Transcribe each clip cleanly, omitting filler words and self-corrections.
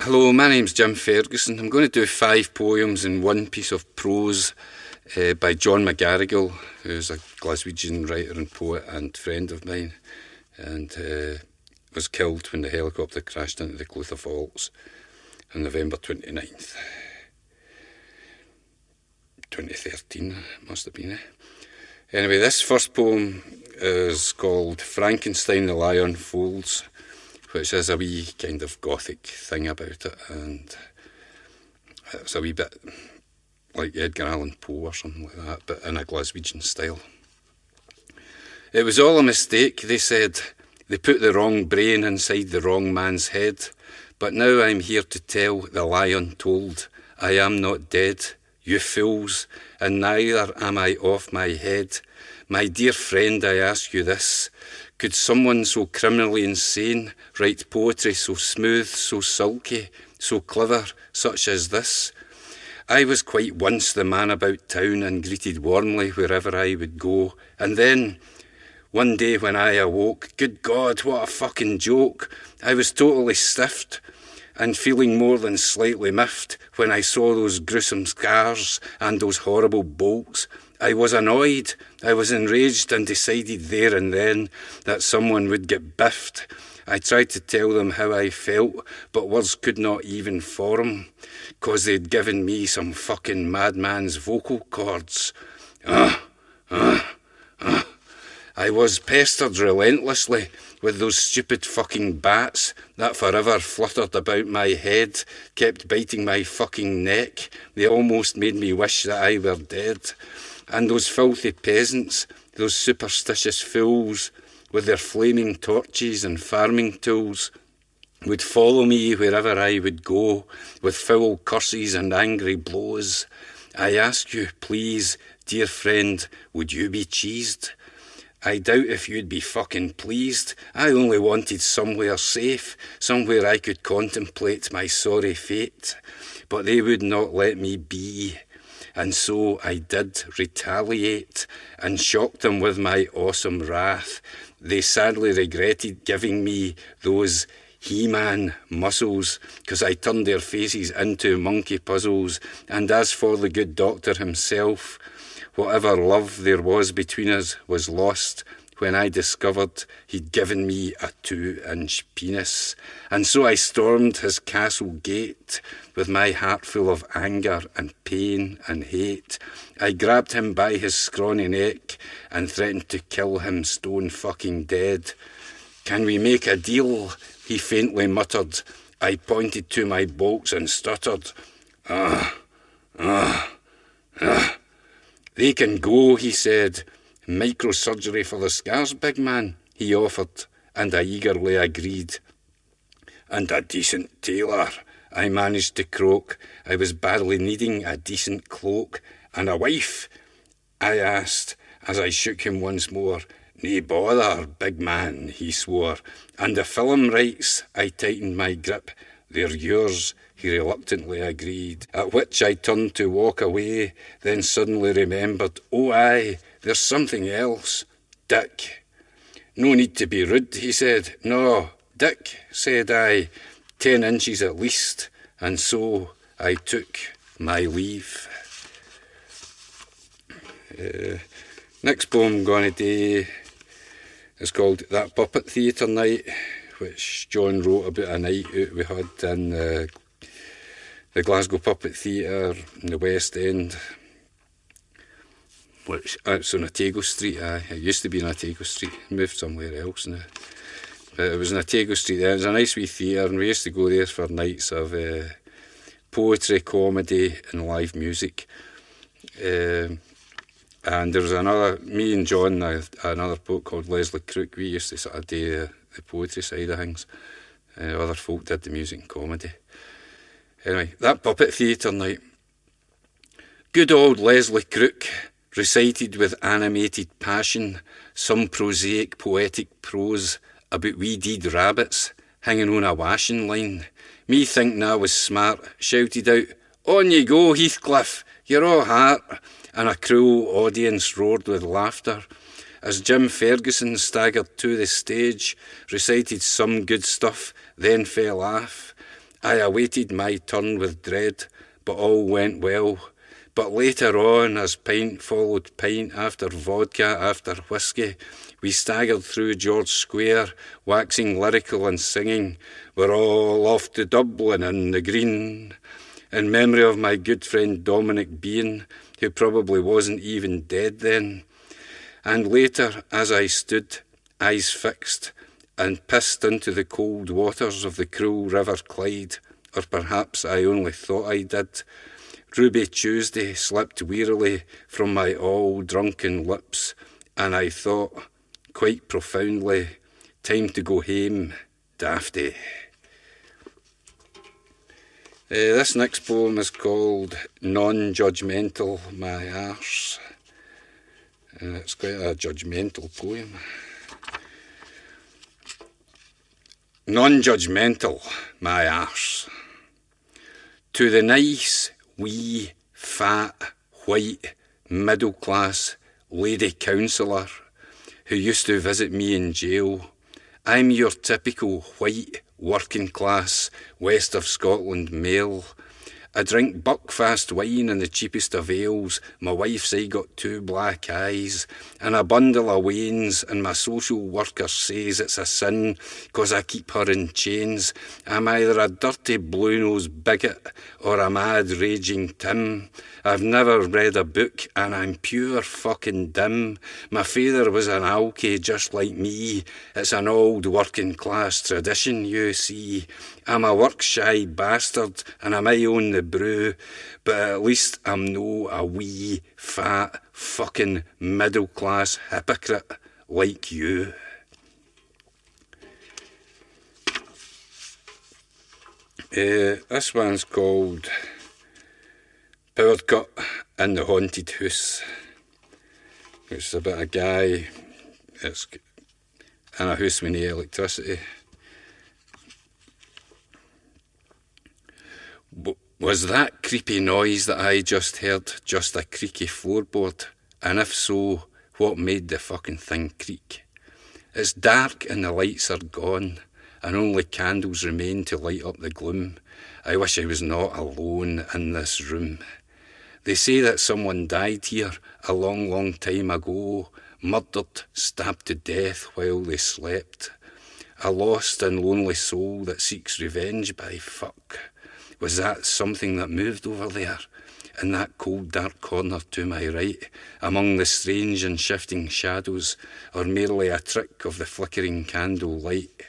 Hello, my name's Jim Ferguson. I'm going to do 5 poems and 1 piece of prose by John McGarrigle, who's a Glaswegian writer and poet and friend of mine, and was killed when the helicopter crashed into the Clutha Faults on November 29th. 2013, must have been. Anyway, this first poem is called Frankenstein the Lie Unfolds, which is a wee kind of gothic thing about it, and it's a wee bit like Edgar Allan Poe or something like that, but in a Glaswegian style. It was all a mistake, they said. They put the wrong brain inside the wrong man's head, but now I'm here to tell the lie untold. I am not dead, you fools, and neither am I off my head. My dear friend, I ask you this. Could someone so criminally insane write poetry so smooth, so sulky, so clever, such as this? I was quite once the man about town and greeted warmly wherever I would go. And then, one day when I awoke, good God, what a fucking joke. I was totally stiffed and feeling more than slightly miffed when I saw those gruesome scars and those horrible bolts. I was annoyed, I was enraged and decided there and then that someone would get biffed. I tried to tell them how I felt, but words could not even form, 'cause they'd given me some fucking madman's vocal cords. I was pestered relentlessly with those stupid fucking bats that forever fluttered about my head, kept biting my fucking neck. They almost made me wish that I were dead. And those filthy peasants, those superstitious fools, with their flaming torches and farming tools, would follow me wherever I would go, with foul curses and angry blows. I ask you, please, dear friend, would you be cheesed? I doubt if you'd be fucking pleased. I only wanted somewhere safe, somewhere I could contemplate my sorry fate. But they would not let me be. And so I did retaliate and shocked them with my awesome wrath. They sadly regretted giving me those He-Man muscles, 'cause I turned their faces into monkey puzzles. And as for the good doctor himself, whatever love there was between us was lost when I discovered he'd given me a 2-inch penis. And so I stormed his castle gate with my heart full of anger and pain and hate. I grabbed him by his scrawny neck and threatened to kill him stone fucking dead. Can we make a deal? He faintly muttered. I pointed to my bolts and stuttered. They can go, he said. Microsurgery for the scars, big man, he offered, and I eagerly agreed. And a decent tailor, I managed to croak. I was badly needing a decent cloak. And a wife, I asked, as I shook him once more. Nae bother, big man, he swore. And the film rights, I tightened my grip. They're yours, he reluctantly agreed, at which I turned to walk away, then suddenly remembered, oh aye, there's something else. Dick. No need to be rude, he said. No, Dick, said I, 10 inches at least, and so I took my leave. Next poem I'm going to do is called That Puppet Theatre Night, which John wrote about a night out we had in the Glasgow Puppet Theatre in the West End, which it's on Otago Street. It used to be on Otago Street, moved somewhere else now. But it was on Otago Street there. It was a nice wee theatre, and we used to go there for nights of poetry, comedy and live music. And there was another, me and John, another poet called Leslie Crook, we used to sort of do the poetry side of things. Other folk did the music and comedy. Anyway, That Puppet Theatre Night. Good old Leslie Crook recited with animated passion some prosaic poetic prose about wee deed rabbits hanging on a washing line. Me thinking I was smart, shouted out, on ye go, Heathcliff, you're all heart, and a cruel audience roared with laughter. As Jim Ferguson staggered to the stage, recited some good stuff, then fell off. I awaited my turn with dread, but all went well. But later on, as pint followed pint after vodka after whisky, we staggered through George Square, waxing lyrical and singing, "We're all off to Dublin in the green," in memory of my good friend Dominic Bean, who probably wasn't even dead then. And later, as I stood, eyes fixed, and pissed into the cold waters of the cruel River Clyde, or perhaps I only thought I did, Ruby Tuesday slipped wearily from my all-drunken lips, and I thought, quite profoundly, time to go hame, dafty. This next poem is called Non-judgemental My Arse, and it's quite a judgmental poem. Non-judgemental my arse. To the nice, wee, fat, white, middle-class lady counsellor who used to visit me in jail, I'm your typical white, working-class, west of Scotland male. I drink buckfast wine and the cheapest of ales, my wife's aye got 2 black eyes, and a bundle of wains, and my social worker says it's a sin, 'cause I keep her in chains. I'm either a dirty blue-nosed bigot, or a mad raging Tim. I've never read a book, and I'm pure fucking dim. My father was an alkie just like me. It's an old working-class tradition, you see. I'm a work-shy bastard, and I may own the brew, but at least I'm no a wee, fat, fucking middle-class hypocrite like you. This one's called Power Cut in the Haunted Hoose. It's about a guy that's in a house with no electricity. Was that creepy noise that I just heard just a creaky floorboard? And if so, what made the fucking thing creak? It's dark and the lights are gone, and only candles remain to light up the gloom. I wish I was not alone in this room. They say that someone died here a long, long time ago, murdered, stabbed to death while they slept. A lost and lonely soul that seeks revenge by fuck. Was that something that moved over there, in that cold dark corner to my right, among the strange and shifting shadows, or merely a trick of the flickering candle light?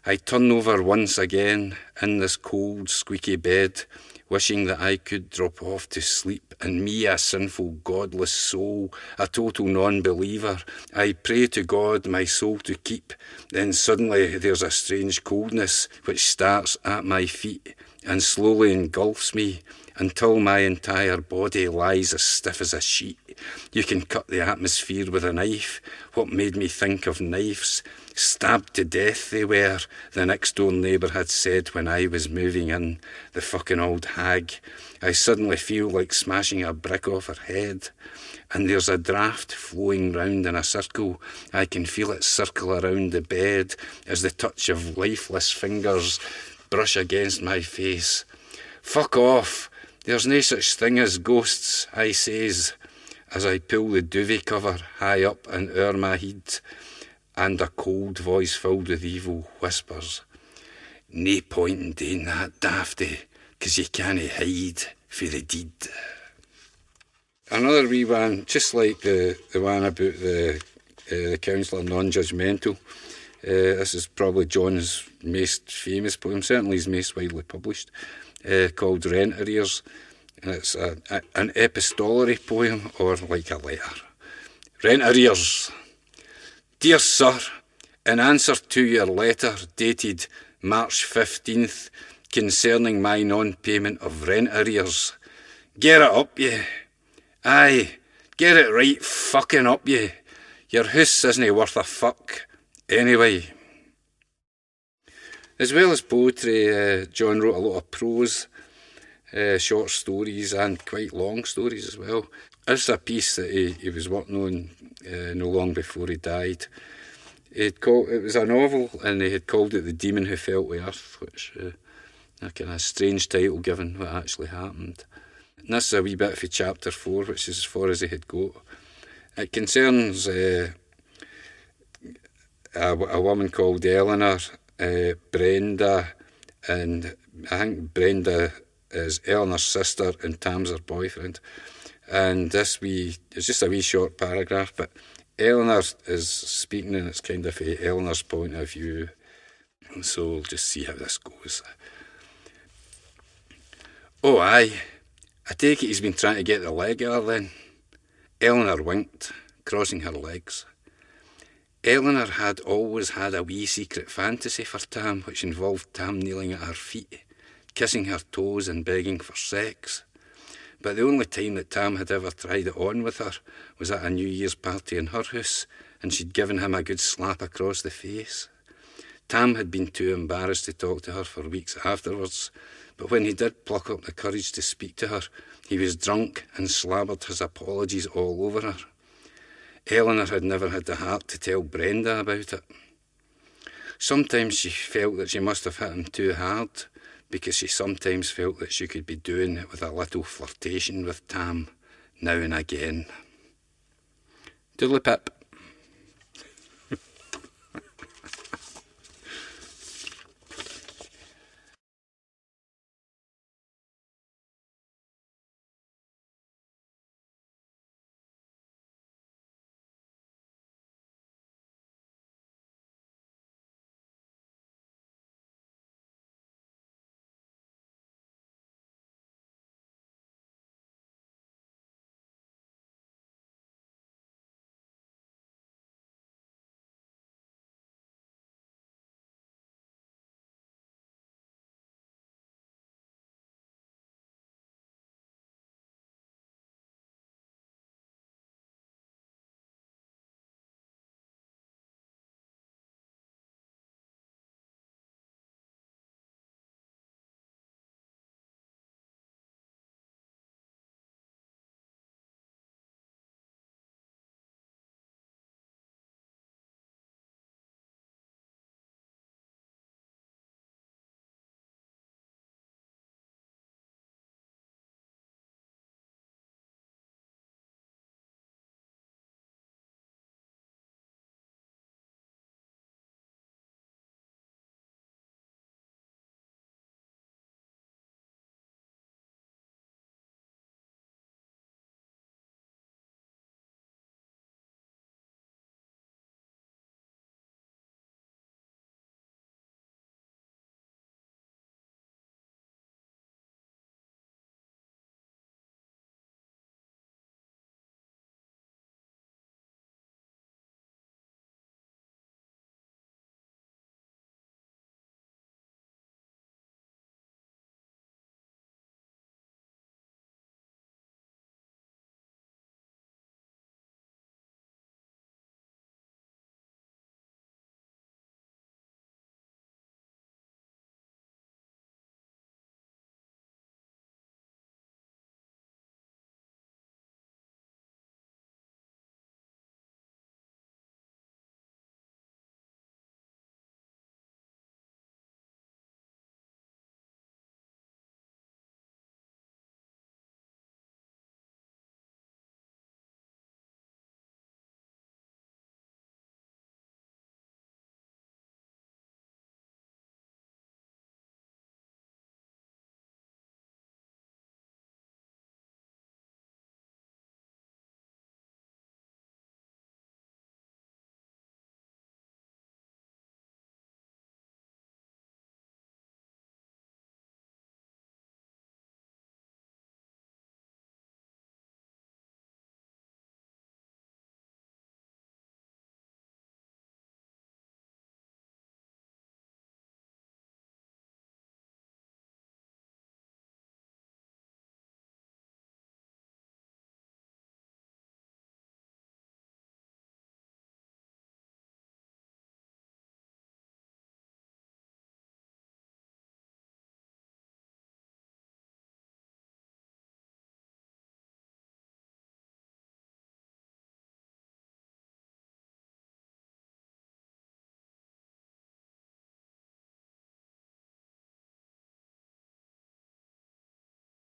I turn over once again in this cold, squeaky bed, wishing that I could drop off to sleep, and me, a sinful, godless soul, a total non-believer, I pray to God my soul to keep. Then suddenly there's a strange coldness which starts at my feet and slowly engulfs me until my entire body lies as stiff as a sheet. You can cut the atmosphere with a knife. What made me think of knives? Stabbed to death they were, the next door neighbour had said when I was moving in, the fucking old hag. I suddenly feel like smashing a brick off her head. And there's a draught flowing round in a circle. I can feel it circle around the bed as the touch of lifeless fingers brush against my face. Fuck off. There's no such thing as ghosts, I says, as I pull the duvet cover high up and o'er my head, and a cold voice filled with evil whispers. Nae point in doing that, dafty, 'cause you canna hide for the deed. Another wee one, just like the one about the counsellor, non-judgemental. This is probably John's most famous poem, certainly his most widely published, called Rent Arrears. And it's an epistolary poem, or like a letter. Rent Arrears. Dear Sir, in answer to your letter dated March 15th concerning my non-payment of rent arrears, get it up, ye. Aye, get it right fucking up, ye. Your hoose isn't worth a fuck. Anyway. As well as poetry, John wrote a lot of prose, short stories and quite long stories as well. This is a piece that he was working on no long before he died. It was a novel, and he had called it The Demon Who Fell to Earth, which A kind of strange title given what actually happened. And this is a wee bit for chapter 4, which is as far as he had got. It concerns a woman called Eleanor, Brenda, and I think Brenda is Eleanor's sister and Tam's her boyfriend. And it's just a wee short paragraph, but Eleanor is speaking and it's kind of Eleanor's point of view. And so we'll just see how this goes. Oh aye, I take it he's been trying to get the leg of her then. Eleanor winked, crossing her legs. Eleanor had always had a wee secret fantasy for Tam, which involved Tam kneeling at her feet, kissing her toes and begging for sex. But the only time that Tam had ever tried it on with her was at a New Year's party in her house, and she'd given him a good slap across the face. Tam had been too embarrassed to talk to her for weeks afterwards, but when he did pluck up the courage to speak to her, he was drunk and slabbered his apologies all over her. Eleanor had never had the heart to tell Brenda about it. Sometimes she felt that she must have hit him too hard, because she sometimes felt that she could be doing it with a little flirtation with Tam now and again. Doodly pip.